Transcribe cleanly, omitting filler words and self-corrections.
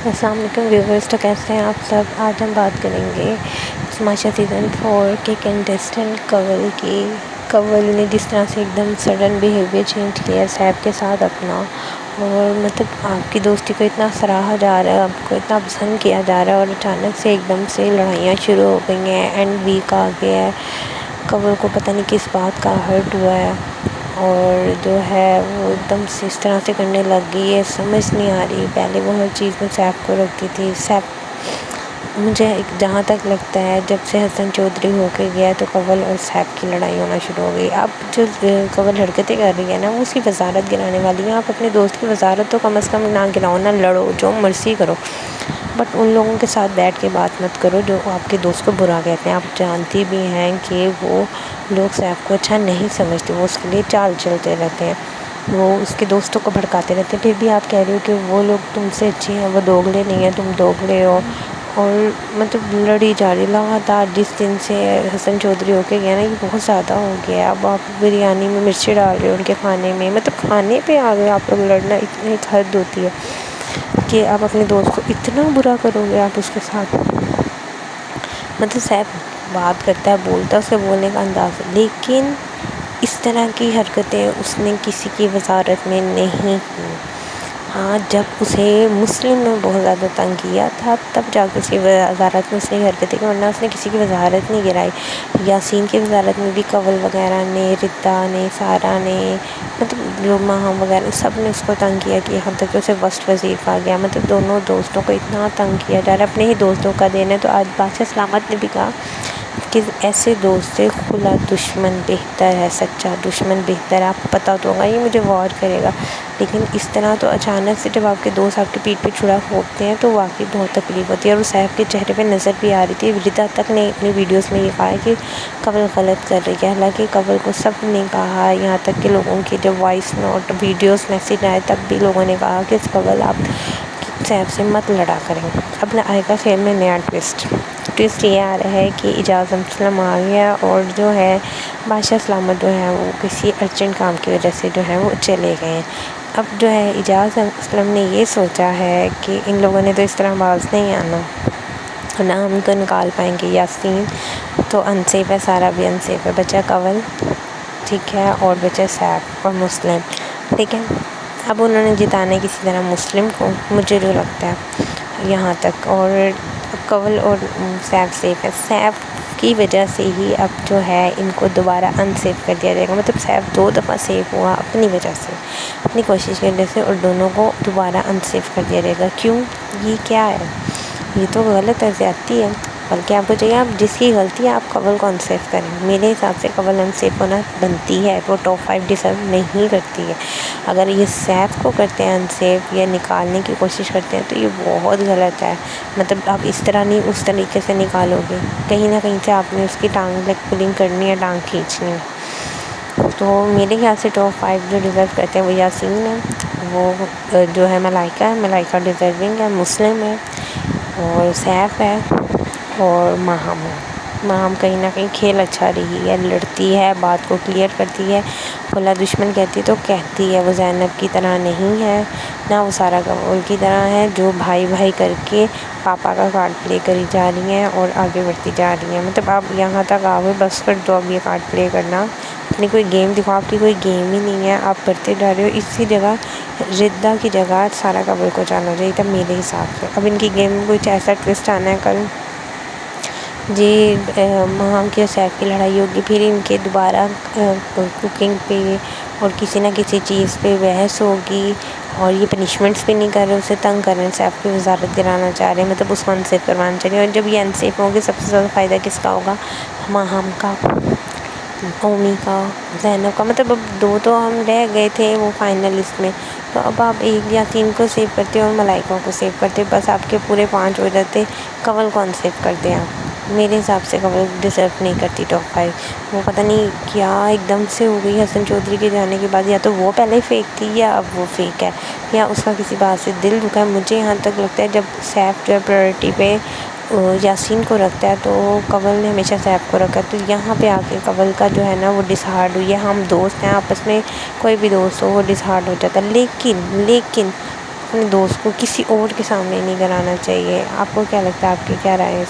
السلام علیکم ویورز، تو کیسے ہیں آپ سب؟ آج ہم بات کریں گے تماشا سیزن 4 کے کنٹیسٹنٹ کنول نے جس طرح سے ایک دم سڈن بیہیویئر چینج کیا سیف کے ساتھ اپنا، اور مطلب آپ کی دوستی کو اتنا سراہا جا رہا ہے، آپ کو اتنا پسند کیا جا رہا ہے، اور اچانک سے ایک دم سے لڑائیاں شروع ہو گئی ہیں، اینڈ ویک آ گیا ہے، کنول کو پتہ نہیں کس بات کا ہرٹ ہوا ہے، اور جو ہے وہ ایک دم سے اس طرح سے کرنے لگ گئی ہے، سمجھ نہیں آ رہی۔ پہلے وہ ہر چیز میں سیف کو رکھتی تھی، مجھے جہاں تک لگتا ہے جب سے حسن چودھری ہو کے گیا تو کنول اور سیف کی لڑائی ہونا شروع ہو گئی۔ اب جو کنول حرکتیں کر رہی ہے نا، وہ اس کی وزارت گرانے والی ہے۔ آپ اپنے دوست کی وزارت تو کم از کم نہ گراؤ، نہ لڑو، جو مرضی کرو، بٹ ان لوگوں کے ساتھ بیٹھ کے بات مت کرو جو آپ کے دوست کو برا کہتے ہیں۔ آپ جانتی بھی ہیں کہ وہ لوگ سیف کو اچھا نہیں سمجھتے، وہ اس کے لیے چال چلتے رہتے ہیں، وہ اس کے دوستوں کو بھڑکاتے رہتے ہیں، پھر بھی آپ کہہ رہے ہو کہ وہ لوگ تم سے اچھے ہیں، وہ دوگلے نہیں ہیں، تم دوگلے ہو، اور مطلب لڑی جا رہی لگاتار۔ جس دن سے حسن چودھری ہو کے گیا نا، یہ بہت زیادہ ہو گیا ہے۔ اب آپ بریانی میں مرچی ڈال رہے ہو ان کے کھانے میں، مطلب کھانے پہ آ گئے آپ لوگ لڑنا، اتنی ایک حد ہوتی ہے کہ آپ اپنے دوست کو اتنا برا کرو گے آپ اس کے ساتھ۔ مطلب سیف بات کرتا ہے، بولتا ہے، اس کے بولنے کا انداز ہے، لیکن اس طرح کی حرکتیں اس نے کسی کی وزارت میں نہیں کی۔ ہاں، جب اسے مسلم میں بہت زیادہ تنگ کیا تھا تب جا کے اس کی وزارت میں اس نے حرکتیں کی، ورنہ اس نے کسی کی وزارت نہیں گرائی۔ یاسین کی وزارت میں بھی کنول وغیرہ نے، رتا نے، سارا نے، مطلب جو ماہم وغیرہ، سب نے اس کو تنگ کیا کہ یہاں تک کہ اسے وسط وزیر کہا گیا۔ مطلب دونوں دوستوں کو اتنا تنگ کیا جا رہا ہے، اپنے ہی دوستوں کا دین ہے۔ تو آج بادشاہ سلامت نے بھی کہا کہ ایسے دوست سے کھلا دشمن بہتر ہے، سچا دشمن بہتر ہے۔ آپ کو پتہ تو ہوگا یہ مجھے وار کرے گا، لیکن اس طرح تو اچانک سے جب آپ کے دوست آپ کی پیٹھ پہ چھڑا پھونکتے ہیں تو واقعی بہت تکلیف ہوتی ہے، اور سیف کے چہرے پہ نظر بھی آ رہی تھی۔ رتا تک نے اپنی ویڈیوز میں یہ کہا ہے کہ کنول غلط کر رہی ہے، حالانکہ کنول کو سب نے کہا، یہاں تک کہ لوگوں کی جب وائس نوٹ ویڈیوز میسیج آئے تب بھی لوگوں نے کہا کہ کنول آپ سیف سے مت لڑا کریں۔ اب نہ آئے گا فلم میں نیا ٹوسٹ یہ آ رہا ہے کہ اعجاز اسلم آ گیا، اور جو ہے بادشاہ سلامت جو ہے وہ کسی ارجنٹ کام کی وجہ سے جو ہے وہ چلے گئے ہیں۔ اب جو ہے اعجاز اسلم نے یہ سوچا ہے کہ ان لوگوں نے تو اس طرح باز نہیں آنا، نہ ہم ان کو نکال پائیں گے۔ یاسین تو انسیف ہے، سارا بھی انسیف ہے، بچہ کنول ٹھیک ہے، اور بچہ سیف اور مسلم، ٹھیک ہے۔ اب انہوں نے جتانا ہے کسی طرح مسلم کو، مجھے جو لگتا ہے یہاں تک، اور اب کنول اور سیف سیف ہے۔ سیف کی وجہ سے ہی اب جو ہے ان کو دوبارہ انسیف کر دیا جائے گا، مطلب سیف 2 دفعہ سیف ہوا اپنی وجہ سے، اپنی کوشش کی وجہ سے، اور دونوں کو دوبارہ انسیف کر دیا جائے گا۔ کیوں؟ یہ کیا ہے؟ یہ تو غلط ہے، زیادتی ہے۔ بلکہ آپ کو چاہیے آپ جس کی غلطی ہے آپ کنول کو انسیف کریں۔ میرے حساب سے کنول انسیف ہونا بنتی ہے، وہ ٹاپ 5 ڈیزرو نہیں کرتی ہے۔ اگر یہ سیف کو کرتے ہیں انسیف یا نکالنے کی کوشش کرتے ہیں تو یہ بہت غلط ہے۔ مطلب آپ اس طرح نہیں، اس طریقے سے نکالو گے، کہیں نہ کہیں سے آپ نے اس کی ٹانگ لیگ پولنگ کرنی ہے، ٹانگ کھینچنی ہے۔ تو میرے خیال سے ٹاپ 5 جو ڈیزرو کرتے ہیں وہ یاسین ہے، وہ جو ہے ملائکہ ہے، ملائکہ ڈیزرونگ ہے، مسلم ہے، اور سیف ہے، اور ماہم ہے۔ ماہم کہیں نہ کہیں کھیل اچھا رہی ہے، لڑتی ہے، بات کو کلیئر کرتی ہے، کھلا دشمن کہتی تو کہتی ہے، وہ زینب کی طرح نہیں ہے، نہ وہ سارا کنول کی طرح ہے جو بھائی بھائی کر کے پاپا کا کارڈ پلے کری جا رہی ہیں اور آگے بڑھتی جا رہی ہیں۔ مطلب آپ یہاں تک آ گئے، بس کر دو اب یہ کارڈ پلے کرنا، اپنی کوئی گیم دکھاؤ، آپ کی کوئی گیم ہی نہیں ہے، آپ بڑھتے جا رہے ہو۔ اسی جگہ ردا کی جگہ سارا کنول کو جانا چاہیے تھا میرے حساب سے۔ اب ان کی گیم میں کچھ ایسا ٹوسٹ آنا ہے کل جی، ماہم کی اور سیف کی لڑائی ہوگی، پھر ان کے دوبارہ کوکنگ پہ اور کسی نہ کسی چیز پہ بحث ہوگی، اور یہ پنشمنٹس بھی نہیں کر رہے، اسے تنگ کر رہے ہیں، سیف کی وزارت گرانا چاہ رہے ہیں، مطلب اس کو انسیف کروانا چاہ رہے ہیں، اور جب یہ انسیف ہوں گے سب سے زیادہ فائدہ کس کا ہوگا؟ ماہم کا، اومی کا، زینب کا۔ مطلب اب 2 تو ہم رہ گئے تھے وہ فائنلسٹ میں، تو اب آپ ایک یا 3 کو سیو کرتے اور ملائکہ کو سیو کرتے، بس آپ کے پورے 5 ہو جاتے۔ کنول کو انسیف کر دیں آپ، میرے حساب سے کنول ڈیزرو نہیں کرتی ٹاپ 5۔ وہ پتہ نہیں کیا ایک دم سے ہو گئی حسن چودھری کے جانے کے بعد، یا تو وہ پہلے فیک تھی یا اب وہ فیک ہے، یا اس کا کسی بات سے دل دکھا ہے۔ مجھے یہاں تک لگتا ہے جب سیف جو ہے پرائورٹی پہ یاسین کو رکھتا ہے تو کنول نے ہمیشہ سیف کو رکھا ہے، تو یہاں پہ آ کے کنول کا جو ہے نا وہ ڈسہارڈ ہوئی ہے۔ ہم دوست ہیں، آپس میں کوئی بھی دوست ہو وہ ڈسہارڈ ہو جاتا ہے، لیکن اپنے دوست کو کسی اور کے سامنے نہیں کرانا چاہیے۔ آپ کو کیا لگتا ہے، آپ کی کیا رائے ہے؟